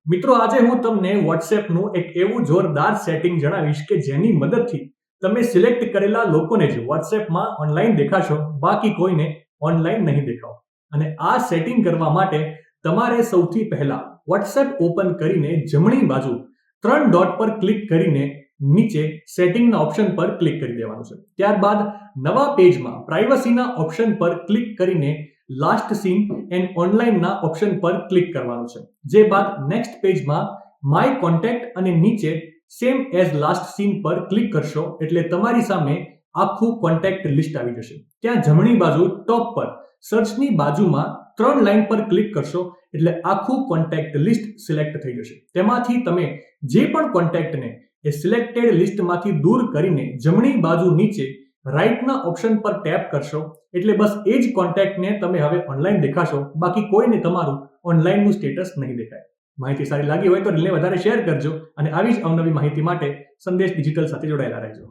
મિત્રો, આજે હું તમને WhatsAppનું એક એવું જોરદાર સેટિંગ જણાવીશ કે જેની મદદથી તમે સિલેક્ટ કરેલા લોકોને જ WhatsAppમાં ઓનલાઈન દેખાશો, બાકી કોઈને ઓનલાઈન નહીં દેખાઓ. અને આ સેટિંગ કરવા માટે તમારે સૌથી પહેલા WhatsApp ઓપન કરીને જમણી બાજુ 3 ડોટ પર ક્લિક કરીને નીચે સેટિંગના ઓપ્શન પર ક્લિક કરી દેવાનું છે. ત્યારબાદ નવા પેજમાં પ્રાઇવસીના ઓપ્શન પર ક્લિક કરીને લાસ્ટ સીન એન્ડ ઓનલાઈનના ઓપ્શન પર ક્લિક કરવાનું છે. જે બાદ નેક્સ્ટ પેજમાં માય કોન્ટેક્ટ અને નીચે સેમ એઝ લાસ્ટ સીન પર ક્લિક કરશો એટલે તમારી સામે આખું કોન્ટેક્ટ લિસ્ટ આવી જશે. ત્યાં જમણી બાજુ ટોપ પર સર્ચની બાજુમાં 3 લાઈન પર ક્લિક કરશો એટલે આખું કોન્ટેક્ટ લિસ્ટ સિલેક્ટ થઈ જશે. તેમાંથી તમે જે પણ કોન્ટેક્ટને એ સિલેક્ટેડ લિસ્ટમાંથી દૂર કરીને જમણી બાજુ નીચે રાઈટના ઓપ્શન પર ટેપ કરશો એટલે બસ એ જ કોન્ટેક્ટને તમે હવે ઓનલાઈન દેખાશો, બાકી કોઈને તમારું ઓનલાઈનનું સ્ટેટસ નહીં દેખાય. માહિતી સારી લાગી હોય તો રીલને વધારે શેર કરજો અને આવી જ અવનવી માહિતી માટે સંદેશ ડિજિટલ સાથે જોડાયેલા રહેજો.